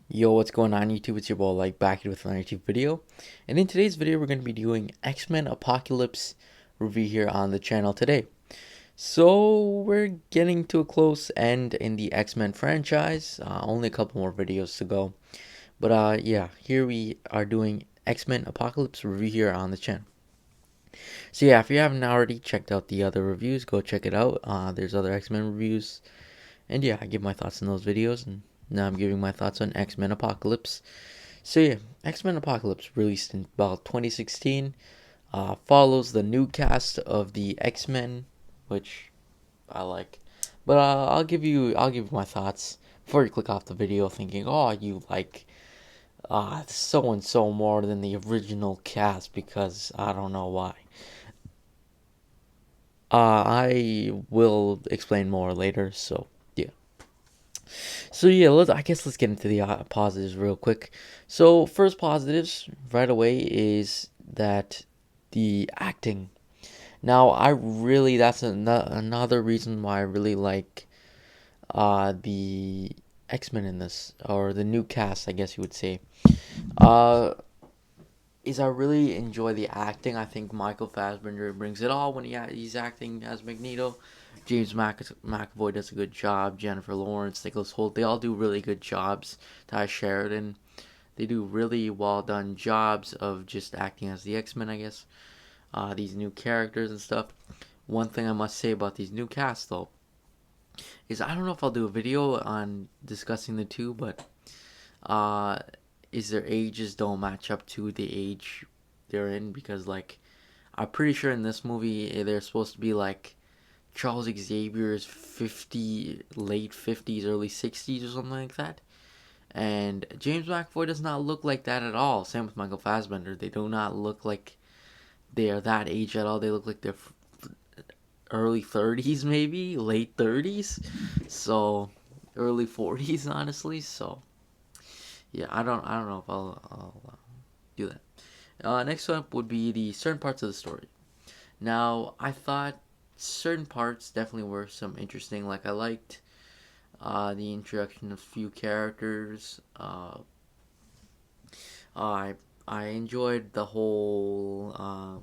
Yo, what's going on YouTube? It's your boy like back here with another YouTube video. And in today's video we're going to be doing X-Men Apocalypse review here on the channel today. So we're getting to a close end in the X-Men franchise. Only a couple more videos to go. But yeah, here we are doing X-Men Apocalypse review here on the channel. So yeah, if you haven't already checked out the other reviews, go check it out. There's other X-Men reviews. And yeah, I give my thoughts on those videos, and now I'm giving my thoughts on X-Men Apocalypse. So yeah, X-Men Apocalypse, released in about 2016, follows the new cast of the X-Men, which I like. But I'll give you my thoughts before you click off the video thinking, oh, you like so and so more than the original cast, because I don't know why. I will explain more later. So yeah, let's get into the positives real quick. So first positives right away is that the acting. Now I really that's another reason why I really like the X-Men in this, or the new cast, I guess you would say. Uh is I really enjoy the acting. I think Michael Fassbender brings it all when he's acting as Magneto. McAvoy does a good job. Jennifer Lawrence, Nicholas Hoult, they all do really good jobs. Ty Sheridan, they do really well done jobs of just acting as the X Men, I guess. These new characters and stuff. One thing I must say about these new casts, though, is I don't know if I'll do a video on discussing the two, but uh, is their ages don't match up to the age they're in, because like I'm pretty sure in this movie they're supposed to be like Charles Xavier's 50, late 50s, early 60s or something like that. And James McAvoy does not look like that at all. Same with Michael Fassbender. They do not look like they are that age at all. They look like they're early 30s, maybe late 30s. So early 40s, honestly. So yeah, I don't know if I'll do that. Next up would be the certain parts of the story. Now, I thought certain parts definitely were some interesting. Like I liked the introduction of few characters. I I enjoyed the whole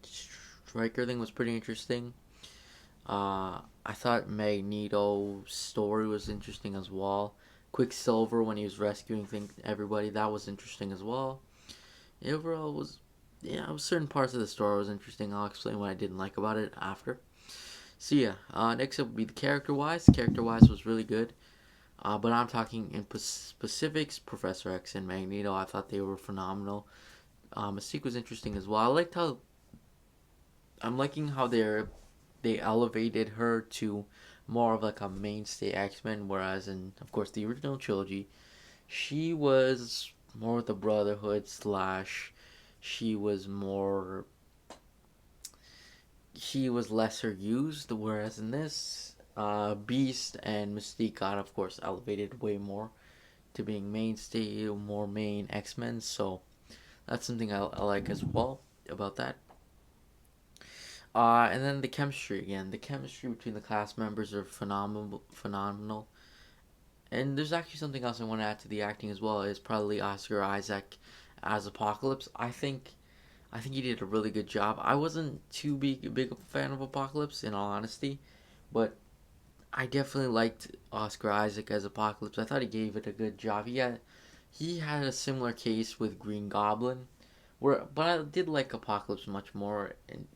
striker thing was pretty interesting. I thought Magneto's story was interesting as well. Quicksilver, when he was rescuing everybody, that was interesting as well. Overall, was yeah, certain parts of the story was interesting. I'll explain what I didn't like about it after. So yeah, next up would be the character wise. Character wise was really good. But I'm talking in specifics. Professor X and Magneto, I thought they were phenomenal. Mystique was interesting as well. I'm liking how they elevated her to more of like a mainstay X Men, whereas in of course the original trilogy, she was more the Brotherhood slash. She was more. She was lesser used, whereas in this, Beast and Mystique got, of course, elevated way more to being mainstay, more main X Men. So that's something I like as well about that. And then the chemistry again. The chemistry between the class members are phenomenal. Phenomenal. And there's actually something else I want to add to the acting as well. Is probably Oscar Isaac as Apocalypse. I think he did a really good job. I wasn't too big a fan of Apocalypse, in all honesty, but I definitely liked Oscar Isaac as Apocalypse. I thought he gave it a good job. He had a similar case with Green Goblin, but I did like Apocalypse much more in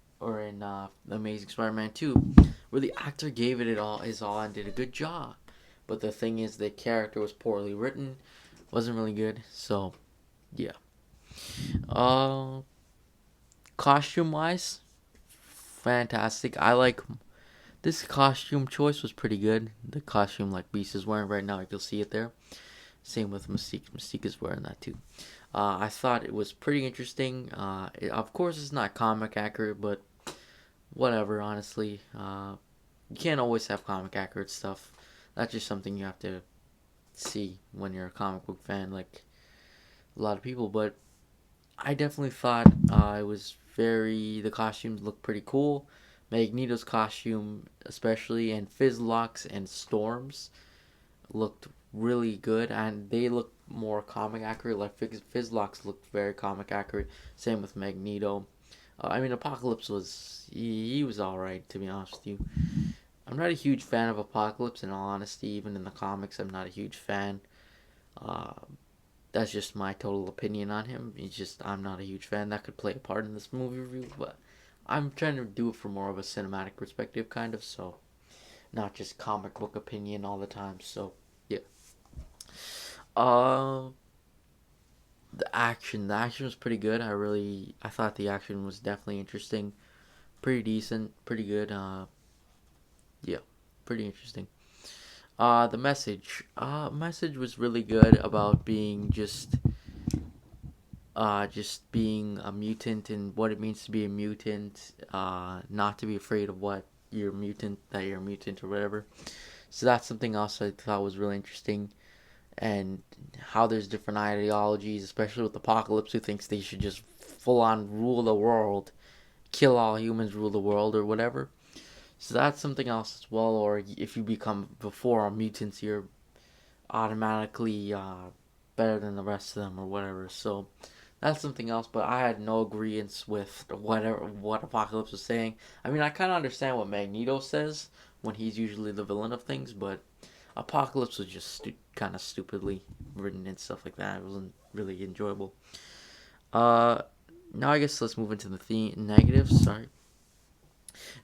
Amazing Spider-Man 2, where the actor gave it all his all and did a good job. But the thing is, the character was poorly written, wasn't really good. So yeah. Uh, Costume wise, fantastic. I like this costume choice was pretty good. The costume like Beast is wearing right now, you'll see it there. Same with Mystique. Mystique is wearing that too. I thought it was pretty interesting. Of course, it's not comic accurate, but whatever. Honestly, you can't always have comic accurate stuff. That's just something you have to see when you're a comic book fan, like a lot of people. But I definitely thought it was the costumes looked pretty cool. Magneto's costume, especially, and Fizzlocks and Storms looked really good, and they looked more comic accurate. Like Fizzlocks looked very comic accurate. Same with Magneto. I mean, Apocalypse was he was all right, to be honest with you. I'm not a huge fan of Apocalypse, in all honesty. Even in the comics, I'm not a huge fan. Uh, that's just my total opinion on him. He's just I'm not a huge fan. That could play a part in this movie review, but I'm trying to do it from more of a cinematic perspective, kind of. So not just comic book opinion all the time. So yeah. Uh, the action was pretty good. I thought the action was definitely interesting, pretty decent, pretty good. Yeah, pretty interesting. The message was really good about being just being a mutant and what it means to be a mutant. Not to be afraid of what you're a mutant or whatever. So that's something else I thought was really interesting, and how there's different ideologies, especially with Apocalypse, who thinks they should just full on rule the world, kill all humans, rule the world, or whatever. So that's something else as well. Or if you become before a mutant, you're automatically better than the rest of them, or whatever. So that's something else. But I had no agreement with what Apocalypse was saying. I mean, I kind of understand what Magneto says when he's usually the villain of things, but Apocalypse was just kind of stupidly written and stuff like that. It wasn't really enjoyable. Uh, Now I guess let's move into the negatives. Sorry,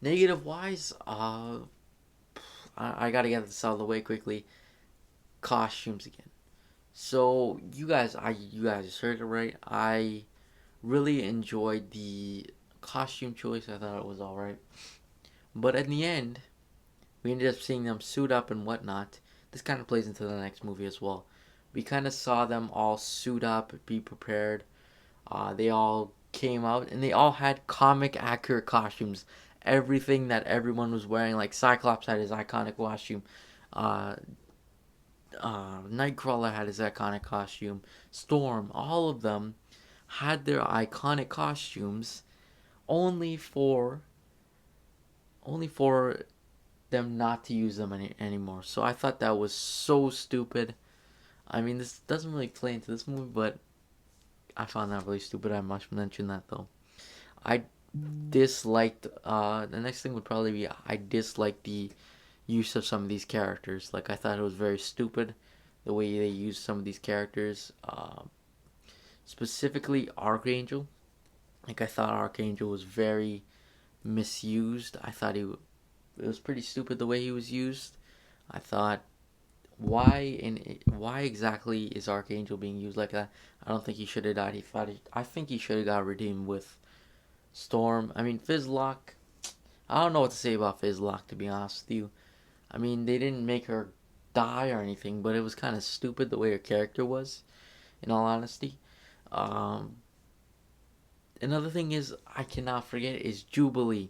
negative wise. I gotta get this out of the way quickly. Costumes again. So you guys heard it right. I really enjoyed the costume choice. I thought it was all right, but in the end, we ended up seeing them suit up and whatnot. This kind of plays into the next movie as well. We kind of saw them all suit up, be prepared. They all came out and they all had comic accurate costumes. Everything that everyone was wearing, like Cyclops had his iconic costume. Uh, Nightcrawler had his iconic costume. Storm, all of them had their iconic costumes only for only for them not to use them anymore. So I thought that was so stupid. I mean, this doesn't really play into this movie, but I found that really stupid. I must mention that though. I disliked. The next thing would probably be I disliked the use of some of these characters. Like I thought it was very stupid the way they used some of these characters. Specifically Archangel. Like I thought Archangel was very misused. I thought it was pretty stupid the way he was used. I thought why exactly is Archangel being used like that? I don't think he should have died. I think he should have got redeemed with Storm. I mean Fizzlock. I don't know what to say about Fizzlock, to be honest with you. I mean they didn't make her die or anything, but it was kind of stupid the way her character was. In all honesty, um, another thing is I cannot forget is Jubilee.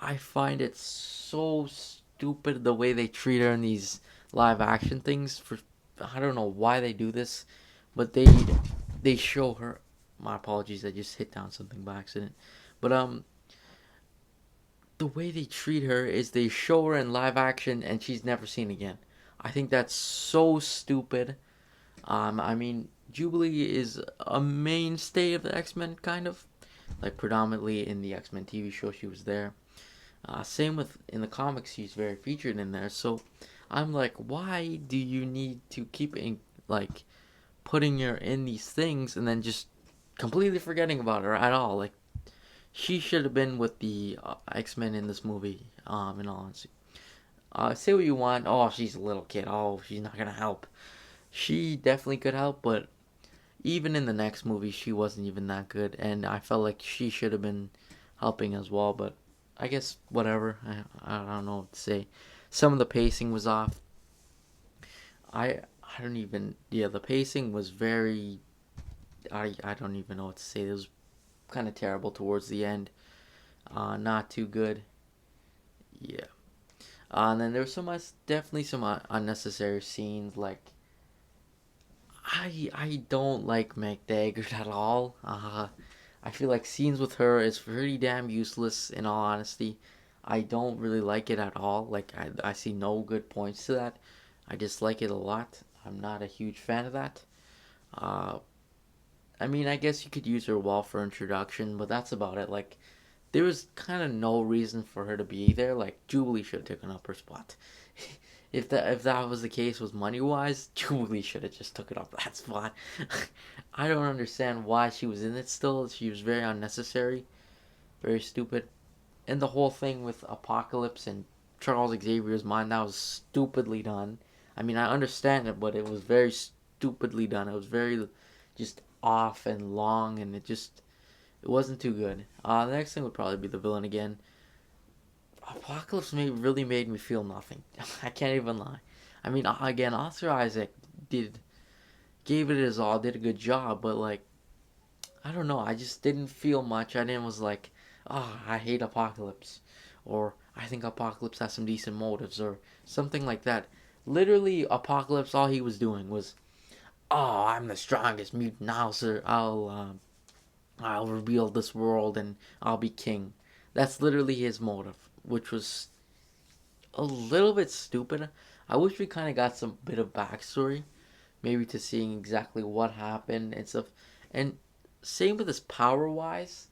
I find it so stupid the way they treat her in these live action things. For I don't know why they do this, but they show her. My apologies, I just hit down something by accident. But the way they treat her is they show her in live action and she's never seen again. I think that's so stupid. I mean, Jubilee is a mainstay of the X-Men, kind of. Like, predominantly in the X-Men TV show, she was there. Same with in the comics, she's very featured in there. So I'm like, why do you need to keep like putting her in these things and then just completely forgetting about her at all? Like she should have been with the X-Men in this movie. In all honesty, say what you want. Oh, she's a little kid. Oh, she's not gonna help. She definitely could help, but even in the next movie, she wasn't even that good, and I felt like she should have been helping as well. But I guess whatever. I don't know what to say. Some of the pacing was off. I don't even the pacing was very I don't even know what to say. It was kind of terrible towards the end. Not too good. Yeah. And then there was definitely some unnecessary scenes. Like I don't like Meg Daggert at all. I feel like scenes with her is pretty damn useless. In all honesty, I don't really like it at all. Like I see no good points to that. I dislike it a lot. I'm not a huge fan of that. Uh, I mean, I guess you could use her well for introduction, but that's about it. Like, there was kind of no reason for her to be there. Like, Jubilee should have taken up her spot. If that was the case, was money wise, Jubilee should have just took it up that spot. I don't understand why she was in it still. She was very unnecessary, very stupid, and the whole thing with Apocalypse and Charles Xavier's mind, that was stupidly done. I mean, I understand it, but it was very stupidly done. It was very just off and long, and it wasn't too good. The next thing would probably be the villain again. Apocalypse really made me feel nothing. I can't even lie. I mean, again, Oscar Isaac did gave it his all, did a good job, but like, I don't know. I just didn't feel much. I didn't was like, I hate Apocalypse, or I think Apocalypse has some decent motives, or something like that. Literally, Apocalypse, all he was doing was, I'm the strongest mutant. I'll reveal this world and I'll be king. That's literally his motive, which was a little bit stupid. I wish we kind of got some bit of backstory, maybe to seeing exactly what happened and stuff. And same with his power wise,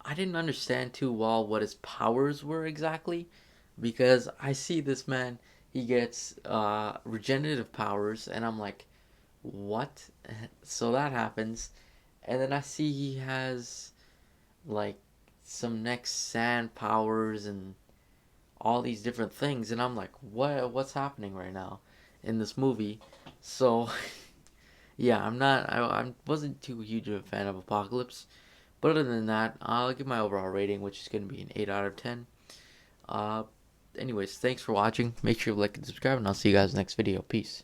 I didn't understand too well what his powers were exactly, because I see this man, he gets regenerative powers, and I'm like, what? So that happens, and then I see he has like some next sand powers and all these different things, and I'm like, what's happening right now in this movie? So yeah, I wasn't too huge of a fan of Apocalypse, but other than that, I'll give my overall rating, which is going to be an 8 out of 10. Uh, anyways, thanks for watching. Make sure you like and subscribe, and I'll see you guys next video. Peace.